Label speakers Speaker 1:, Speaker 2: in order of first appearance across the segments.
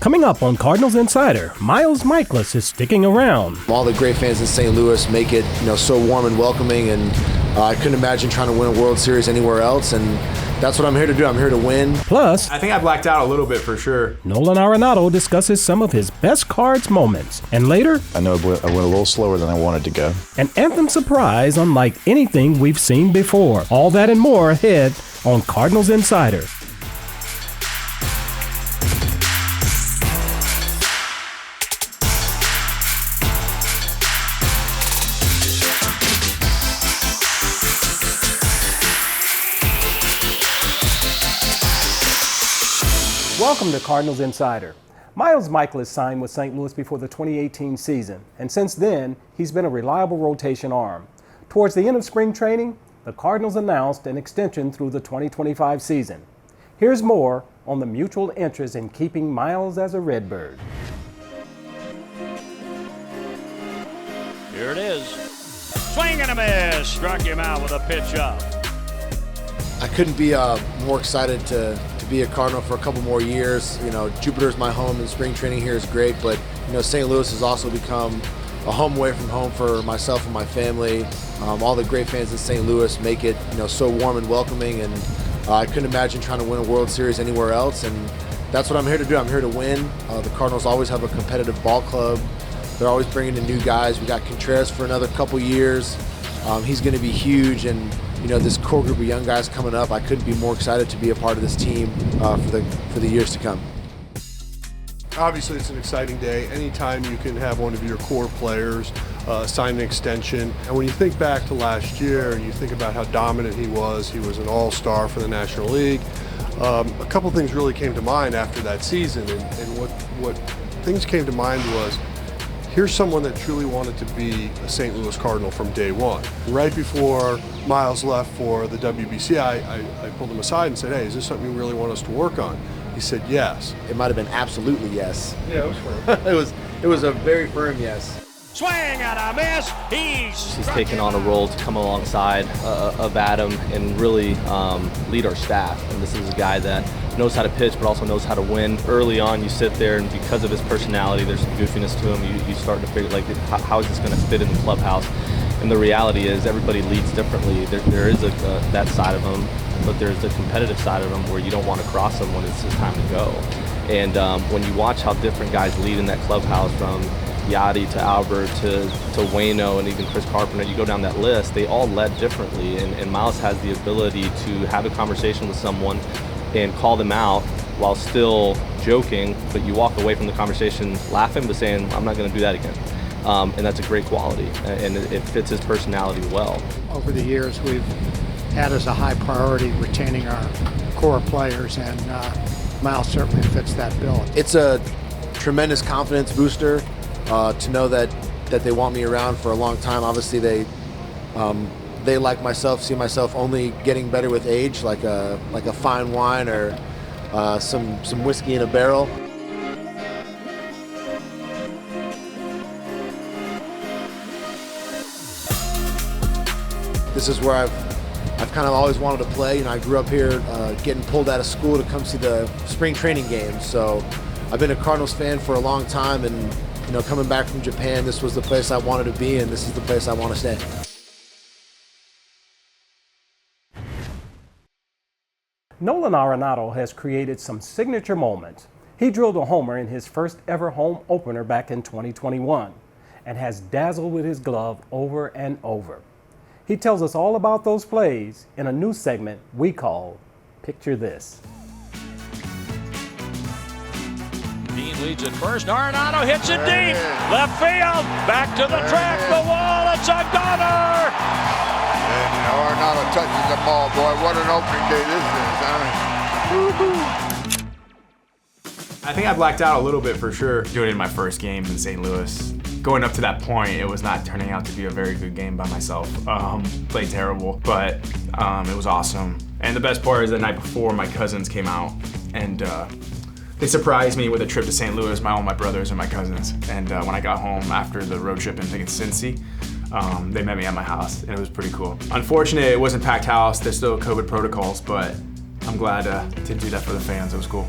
Speaker 1: Coming up on Cardinals Insider, Mikolas is sticking around.
Speaker 2: All the great fans in St. Louis make it, so warm and welcoming, and I couldn't imagine trying to win a World Series anywhere else, and that's what I'm here to do. I'm here to win.
Speaker 1: Plus,
Speaker 3: I think I blacked out a little bit for sure.
Speaker 1: Nolan Arenado discusses some of his best Cards moments. And later,
Speaker 4: I know I went a little slower than I wanted to go.
Speaker 1: An Anthem surprise unlike anything we've seen before. All that and more ahead on Cardinals Insider. Welcome to Cardinals Insider. Mikolas signed with St. Louis before the 2018 season, and since then, he's been a reliable rotation arm. Towards the end of spring training, the Cardinals announced an extension through the 2025 season. Here's more on the mutual interest in keeping Miles as a Redbird.
Speaker 5: Here it is. Swing and a miss. Struck him out with a pitch up.
Speaker 2: I couldn't be more excited to be a Cardinal for a couple more years. Jupiter's my home, and spring training here is great, but St. Louis has also become a home away from home for myself and my family. All the great fans in St. Louis make it so warm and welcoming, and I couldn't imagine trying to win a World Series anywhere else, and that's what I'm here to do. I'm here to win. The Cardinals always have a competitive ball club. They're always bringing in new guys. We got Contreras for another couple years. He's going to be huge, and this core group of young guys coming up, I couldn't be more excited to be a part of this team for the years to come.
Speaker 6: Obviously, it's an exciting day. Anytime you can have one of your core players sign an extension. And when you think back to last year and you think about how dominant he was an all-star for the National League. A couple things really came to mind after that season, and what things came to mind was, here's someone that truly wanted to be a St. Louis Cardinal from day one. Right before Miles left for the WBC, I pulled him aside and said, hey, is this something you really want us to work on? He said yes.
Speaker 2: It might have been absolutely yes.
Speaker 6: Yeah, it was firm.
Speaker 2: it was a very firm yes.
Speaker 5: Swing and a miss.
Speaker 7: He's taken on a role to come alongside of Adam and really lead our staff. And this is a guy that knows how to pitch, but also knows how to win. Early on, you sit there, and because of his personality, there's some goofiness to him. You start to figure, how is this going to fit in the clubhouse? And the reality is, everybody leads differently. There is that side of him, but there's the competitive side of him where you don't want to cross him when it's time to go. And when you watch how different guys lead in that clubhouse, from Yachty to Albert to Waino and even Chris Carpenter, you go down that list, they all led differently. And Miles has the ability to have a conversation with someone and call them out while still joking, but you walk away from the conversation laughing but saying, I'm not going to do that again. And that's a great quality, and it fits his personality well.
Speaker 8: Over the years, we've had as a high priority retaining our core players, and Miles certainly fits that bill.
Speaker 2: It's a tremendous confidence booster to know that they want me around for a long time. Obviously, they like myself, see myself only getting better with age, like a fine wine or some whiskey in a barrel. This is where I've kind of always wanted to play. I grew up here, getting pulled out of school to come see the spring training games. So I've been a Cardinals fan for a long time, and coming back from Japan, this was the place I wanted to be, and this is the place I want to stay.
Speaker 1: Nolan Arenado has created some signature moments. He drilled a homer in his first ever home opener back in 2021 and has dazzled with his glove over and over. He tells us all about those plays in a new segment we call Picture This.
Speaker 5: Dean leads at first. Arenado hits it deep. Left field. Back to the track. The wall. It's a gunner.
Speaker 9: And Arenado touches the ball. Boy, what an opening day this is, huh?
Speaker 3: I think I blacked out a little bit for sure. Doing it in my first game in St. Louis. Going up to that point, it was not turning out to be a very good game by myself. Played terrible, but it was awesome. And the best part is the night before, my cousins came out, and they surprised me with a trip to St. Louis, all my brothers and my cousins. And when I got home after the road trip and taking Cincy, they met me at my house, and it was pretty cool. Unfortunately, it wasn't packed house. There's still COVID protocols, but I'm glad to do that for the fans. It was cool.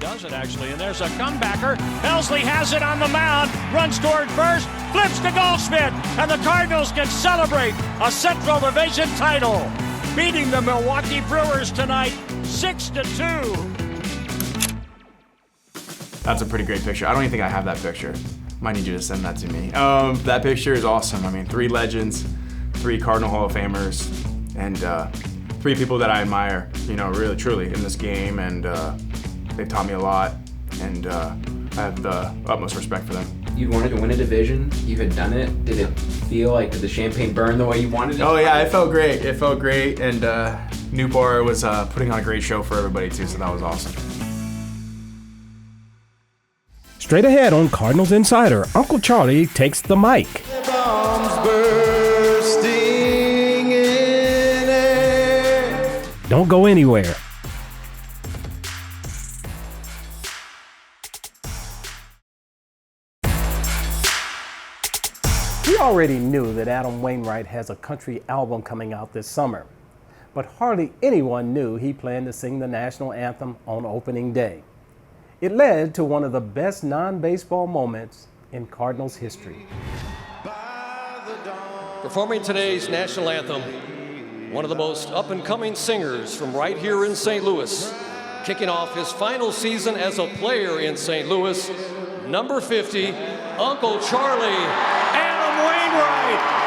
Speaker 5: does it actually, and there's a comebacker. Helsley has it on the mound, runs toward first, flips to Goldschmidt, and the Cardinals can celebrate a Central Division title, beating the Milwaukee Brewers tonight 6-2.
Speaker 3: That's a pretty great picture. I don't even think I have that picture. Might need you to send that to me. That picture is awesome. I mean, 3 legends, 3 Cardinal Hall of Famers, and 3 people that I admire, you know, really, truly, in this game, and they've taught me a lot, and I have the utmost respect for them.
Speaker 10: You wanted to win a division, you had did it feel like, did the champagne burn the way you wanted it?
Speaker 3: Oh yeah, it felt great, and Newport was putting on a great show for everybody too, so that was awesome.
Speaker 1: Straight ahead on Cardinals Insider, Uncle Charlie takes the mic. Don't go anywhere. We already knew that Adam Wainwright has a country album coming out this summer, but hardly anyone knew he planned to sing the national anthem on opening day. It led to one of the best non-baseball moments in Cardinals history.
Speaker 11: Performing today's national anthem, one of the most up-and-coming singers from right here in St. Louis, kicking off his final season as a player in St. Louis, number 50, Uncle Charlie, Adam Wainwright.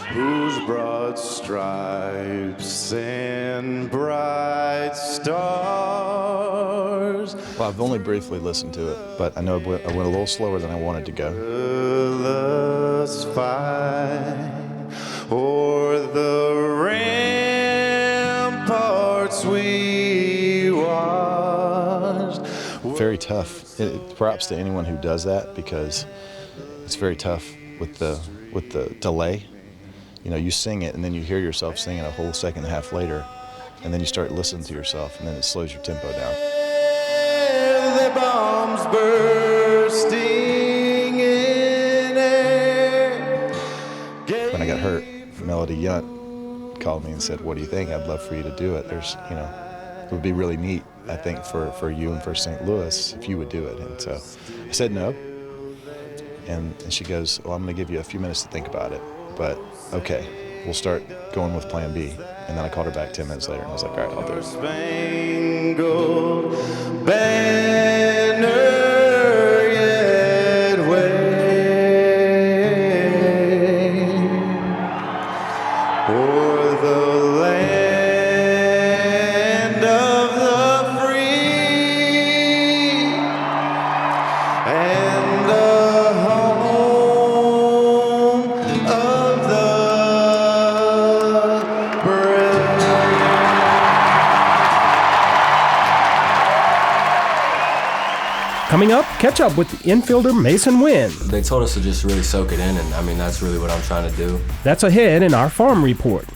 Speaker 12: Whose broad stripes and bright stars.
Speaker 4: Well, I've only briefly listened to it, but I know I went a little slower than I wanted to go.
Speaker 12: Let's fight o'er the ramparts we watched.
Speaker 4: Very tough. Props to anyone who does that, because it's very tough with the delay. You know, you sing it and then you hear yourself sing it a whole second and a half later, and then you start listening to yourself, and then it slows your tempo down.
Speaker 12: The bombs bursting in air.
Speaker 4: When I got hurt, Melody Yunt called me and said, "What do you think? I'd love for you to do it. There's, you know, it would be really neat, I think, for you and for St. Louis if you would do it." And so I said no. And she goes, "Well, I'm going to give you a few minutes to think about it, but okay, we'll start going with plan B." And then I called her back 10 minutes later, and I was like, "All right, I'll do it."
Speaker 12: Spangled banner yet wave o'er the land of the free and the home of the brave.
Speaker 1: Coming up, catch up with infielder Maysn Winn.
Speaker 13: They told us to just really soak it in, and I mean, that's really what I'm trying to do.
Speaker 1: That's ahead in our farm report.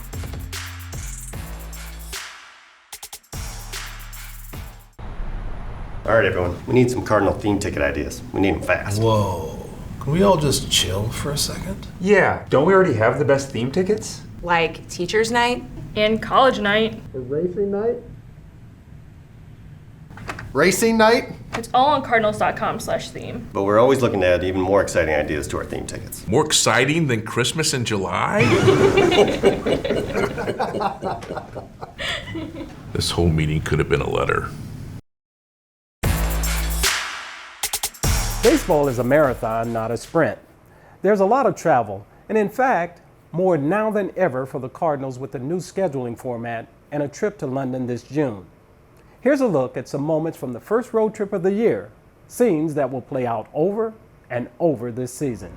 Speaker 14: All right, everyone, we need some Cardinal theme ticket ideas. We need them fast.
Speaker 15: Whoa, can we all just chill for a second?
Speaker 3: Yeah, don't we already have the best theme tickets?
Speaker 16: Like teacher's night?
Speaker 17: And college night.
Speaker 6: Racing night? Racing night?
Speaker 17: It's all on cardinals.com/theme.
Speaker 14: But we're always looking to add even more exciting ideas to our theme tickets.
Speaker 18: More exciting than Christmas in July? This whole meeting could have been a letter.
Speaker 1: Baseball is a marathon, not a sprint. There's a lot of travel, and in fact, more now than ever for the Cardinals with the new scheduling format and a trip to London this June. Here's a look at some moments from the first road trip of the year, scenes that will play out over and over this season.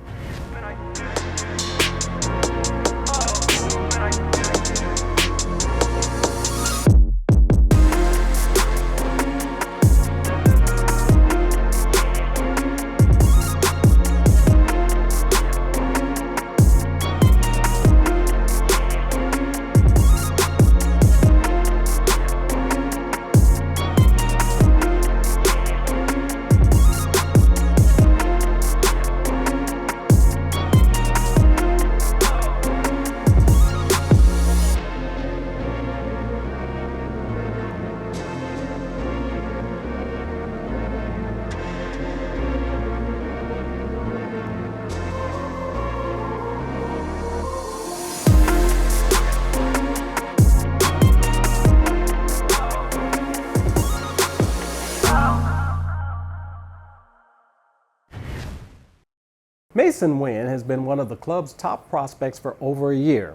Speaker 1: Maysn Winn has been one of the club's top prospects for over a year.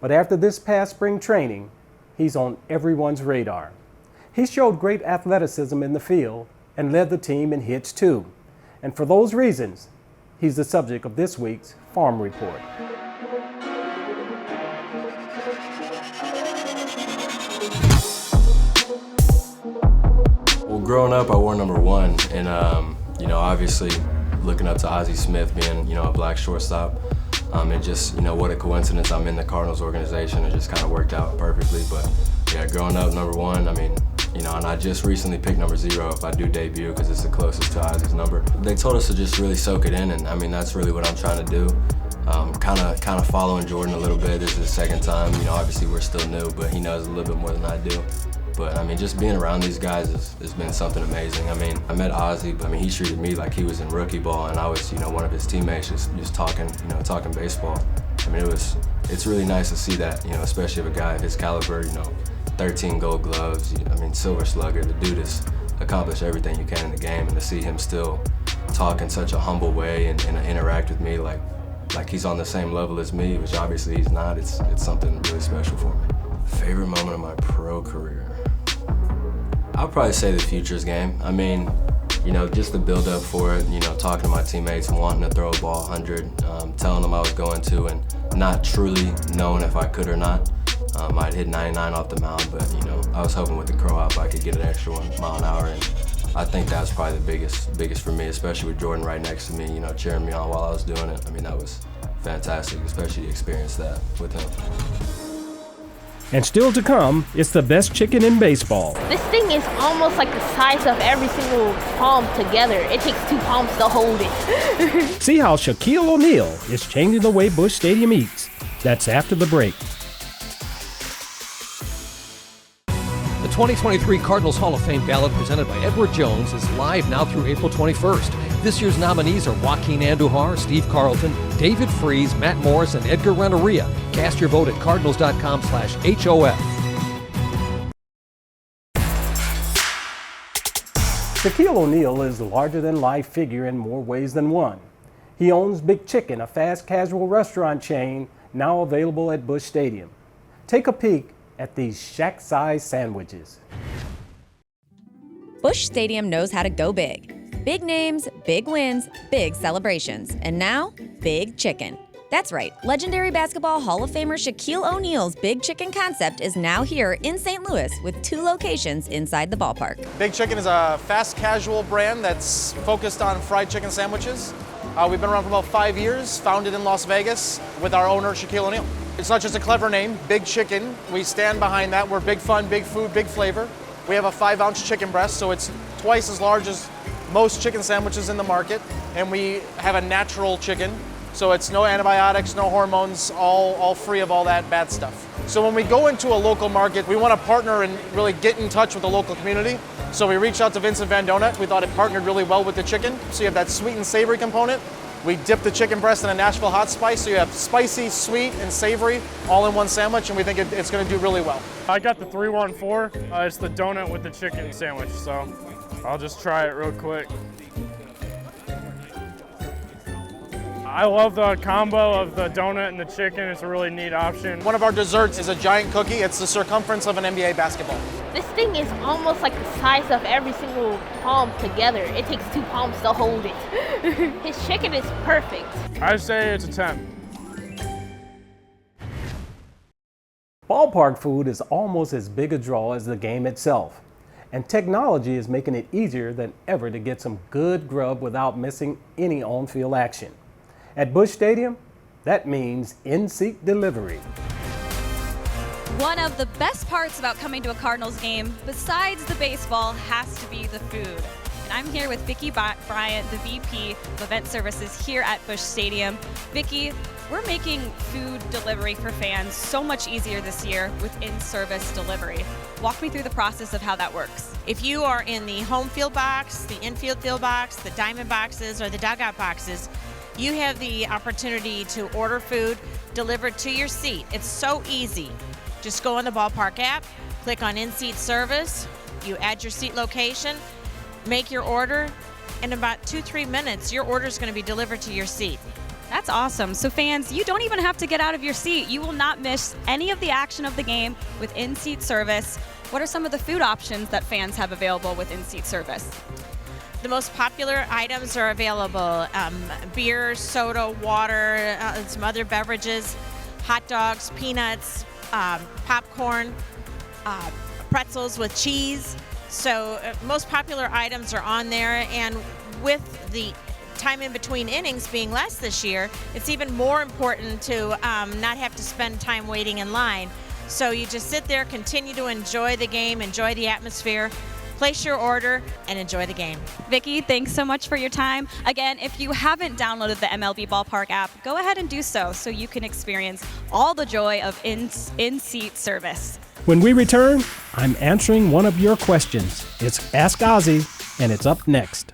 Speaker 1: But after this past spring training, he's on everyone's radar. He showed great athleticism in the field and led the team in hits too. And for those reasons, he's the subject of this week's Farm Report.
Speaker 13: Well, growing up, I wore number 1, and obviously looking up to Ozzie Smith being, a black shortstop, and just, what a coincidence I'm in the Cardinals organization. It just kind of worked out perfectly. But yeah, growing up number 1, and I just recently picked number 0 if I do debut because it's the closest to Ozzie's number. They told us to just really soak it in, and that's really what I'm trying to do. Kind of following Jordan a little bit. This is his second time. Obviously we're still new, but he knows a little bit more than I do. But just being around these guys has been something amazing. I met Ozzie, but he treated me like he was in rookie ball, and I was, one of his teammates, just talking baseball. It's really nice to see that, especially of a guy of his caliber, 13 Gold Gloves, Silver Slugger. The dude has accomplished everything you can in the game, and to see him still talk in such a humble way and interact with me like he's on the same level as me, which obviously he's not, it's something really special for me. Favorite moment of my pro career? I'll probably say the Futures game. Just the build up for it, talking to my teammates, wanting to throw a ball 100, telling them I was going to, and not truly knowing if I could or not. I'd hit 99 off the mound, but I was hoping with the crow up I could get an extra 1 mile an hour, and I think that was probably the biggest for me, especially with Jordan right next to me, cheering me on while I was doing it. That was fantastic, especially to experience that with him.
Speaker 1: And still to come, it's the best chicken in baseball.
Speaker 16: This thing is almost like the size of every single palm together. It takes 2 palms to hold it.
Speaker 1: See how Shaquille O'Neal is changing the way Busch Stadium eats. That's after the break.
Speaker 11: The 2023 Cardinals Hall of Fame ballot presented by Edward Jones is live now through April 21st. This year's nominees are Joaquin Andujar, Steve Carlton, David Freese, Matt Morris, and Edgar Renteria. Cast your vote at cardinals.com/HOF.
Speaker 1: Shaquille O'Neal is a larger-than-life figure in more ways than one. He owns Big Chicken, a fast casual restaurant chain now available at Busch Stadium. Take a peek at these shack-sized sandwiches.
Speaker 19: Busch Stadium knows how to go big. Big names, big wins, big celebrations, and now, Big Chicken. That's right, legendary basketball Hall of Famer Shaquille O'Neal's Big Chicken concept is now here in St. Louis with 2 locations inside the ballpark.
Speaker 20: Big Chicken is a fast casual brand that's focused on fried chicken sandwiches. We've been around for about 5 years, founded in Las Vegas with our owner, Shaquille O'Neal. It's not just a clever name, Big Chicken. We stand behind that. We're big fun, big food, big flavor. We have a 5-ounce chicken breast, so it's twice as large as most chicken sandwiches in the market. And we have a natural chicken, so it's no antibiotics, no hormones, all free of all that bad stuff. So when we go into a local market, we want to partner and really get in touch with the local community. So we reached out to Vincent Van Donut. We thought it partnered really well with the chicken. So you have that sweet and savory component. We dip the chicken breast in a Nashville hot spice, so you have spicy, sweet, and savory all in one sandwich, and we think it's going to do really well.
Speaker 21: I got the 314. It's the donut with the chicken sandwich, so I'll just try it real quick. I love the combo of the donut and the chicken. It's a really neat option.
Speaker 20: One of our desserts is a giant cookie. It's the circumference of an NBA basketball.
Speaker 16: This thing is almost like the size of every single palm together. It takes 2 palms to hold it. His chicken is perfect.
Speaker 21: I'd say it's a 10.
Speaker 1: Ballpark food is almost as big a draw as the game itself. And technology is making it easier than ever to get some good grub without missing any on-field action. At Busch Stadium, that means in-seat delivery.
Speaker 22: One of the best parts about coming to a Cardinals game, besides the baseball, has to be the food. And I'm here with Vicki Bryant, the VP of Event Services here at Busch Stadium. Vicki, we're making food delivery for fans so much easier this year with in-service delivery. Walk me through the process of how that works.
Speaker 23: If you are in the home field box, the infield field box, the diamond boxes, or the dugout boxes, you have the opportunity to order food delivered to your seat. It's so easy. Just go on the ballpark app, click on InSeat Service, you add your seat location, make your order, in about 2-3 minutes, your order is going to be delivered to your seat.
Speaker 22: That's awesome. So fans, you don't even have to get out of your seat. You will not miss any of the action of the game with InSeat Service. What are some of the food options that fans have available with InSeat Service?
Speaker 23: The most popular items are available: beer, soda, water, some other beverages, hot dogs, peanuts, popcorn, pretzels with cheese. So most popular items are on there, and with the time in between innings being less this year, it's even more important to not have to spend time waiting in line. So you just sit there, continue to enjoy the game, enjoy the atmosphere, place your order, and enjoy the game.
Speaker 22: Vicki, thanks so much for your time. Again, if you haven't downloaded the MLB Ballpark app, go ahead and do so you can experience all the joy of InSeat Service.
Speaker 1: When we return, I'm answering one of your questions. It's Ask Ozzie, and it's up next.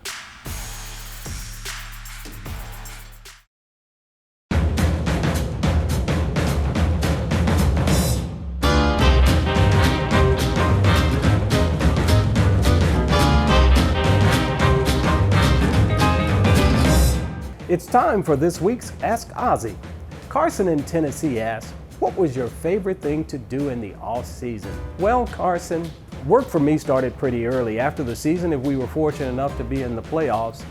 Speaker 1: It's time for this week's Ask Ozzie. Carson in Tennessee asks, what was your favorite thing to do in the off-season? Well, Carson, work for me started pretty early. After the season, if we were fortunate enough to be in the playoffs,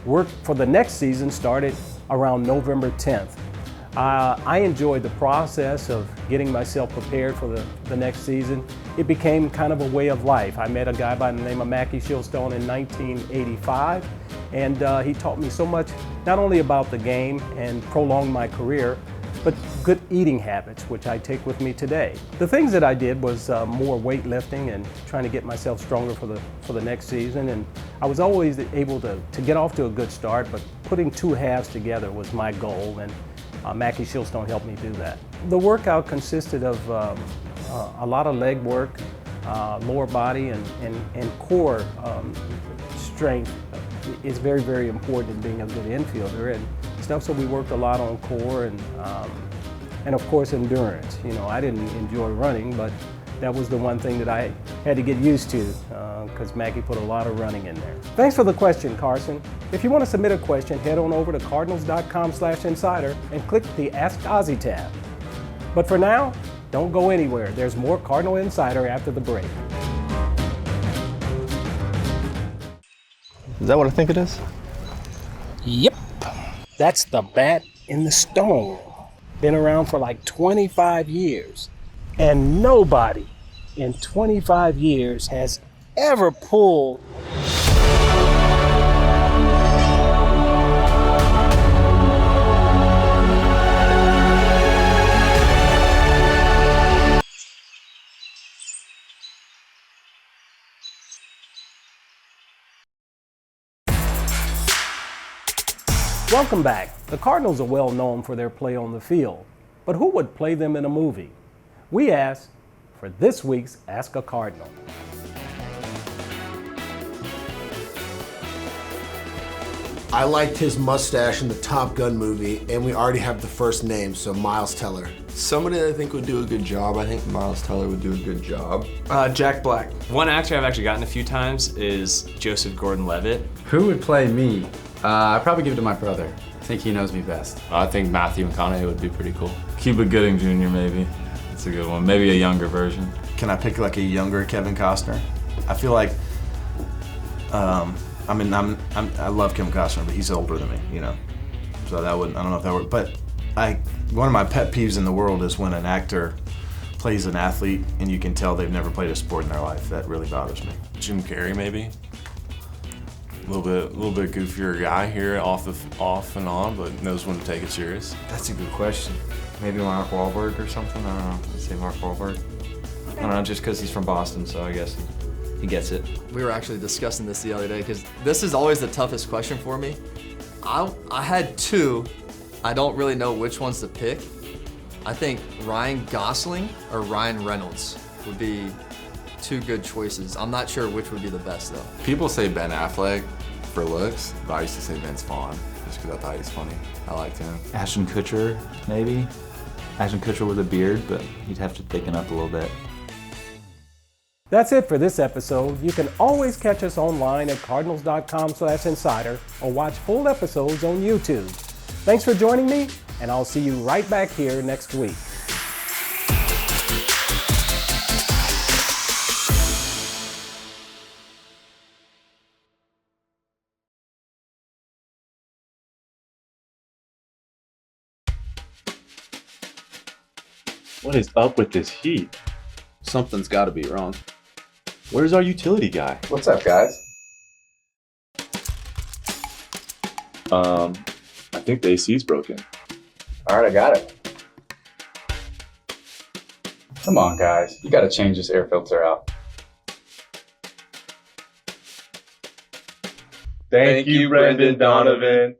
Speaker 1: work for the next season started around November 10th. I enjoyed the process of getting myself prepared for the next season. It became kind of a way of life. I met a guy by the name of Mackie Shilstone in 1985, and he taught me so much, not only about the game and prolonged my career, but good eating habits, which I take with me today. The things that I did was more weightlifting and trying to get myself stronger for the next season, and I was always able to get off to a good start, but putting two halves together was my goal, and Mackie Shilstone helped me do that. The workout consisted of a lot of leg work, lower body, and core strength is very, very important in being a good infielder and stuff. So we worked a lot on core and of course endurance. You know, I didn't enjoy running, but that was the one thing that I had to get used to because Mackie put a lot of running in there. Thanks for the question, Carson. If you want to submit a question, head on over to cardinals.com/insider and click the Ask Ozzie tab. But for now, don't go anywhere. There's more Cardinal Insider after the break.
Speaker 2: Is that what I think it is?
Speaker 1: Yep. That's the bat in the stone. Been around for like 25 years. And nobody in 25 years has ever pulled Welcome back. The Cardinals are well known for their play on the field, but who would play them in a movie? We asked for this week's Ask a Cardinal.
Speaker 7: I liked his mustache in the Top Gun movie, and we already have the first name, so Miles Teller.
Speaker 8: Somebody that I think would do a good job. I think Miles Teller would do a good job.
Speaker 3: Jack Black.
Speaker 24: One actor I've actually gotten a few times is Joseph Gordon-Levitt.
Speaker 10: Who would play me? I'd probably give it to my brother. I think he knows me best.
Speaker 24: I think Matthew McConaughey would be pretty cool.
Speaker 25: Cuba Gooding Jr. maybe. That's a good one. Maybe a younger version.
Speaker 4: Can I pick like a younger Kevin Costner? I feel like, I love Kevin Costner, but he's older than me, you know. So that wouldn't, I don't know if that would, but one of my pet peeves in the world is when an actor plays an athlete and you can tell they've never played a sport in their life. That really bothers me.
Speaker 18: Jim Carrey maybe. A little bit goofier guy here, off and on, but knows when to take it serious.
Speaker 10: That's a good question. Maybe Mark Wahlberg or something. I don't know. I'd say Mark Wahlberg. I don't know, just because he's from Boston, so I guess he gets it.
Speaker 26: We were actually discussing this the other day because this is always the toughest question for me. I had two. I don't really know which ones to pick. I think Ryan Gosling or Ryan Reynolds would be two good choices. I'm not sure which would be the best though.
Speaker 25: People say Ben Affleck for looks, but I used to say Vince Vaughn just because I thought he was funny. I liked him.
Speaker 2: Ashton Kutcher, maybe. Ashton Kutcher with a beard, but he'd have to thicken up a little bit.
Speaker 1: That's it for this episode. You can always catch us online at cardinals.com/insider or watch full episodes on YouTube. Thanks for joining me, and I'll see you right back here next week.
Speaker 5: What is up with this heat?
Speaker 6: Something's got to be wrong.
Speaker 5: Where's our utility guy?
Speaker 6: What's up, guys?
Speaker 5: I think the AC's broken.
Speaker 6: All right, I got it. Come on, guys. You got to change this air filter out.
Speaker 5: Thank you, Brendan Donovan.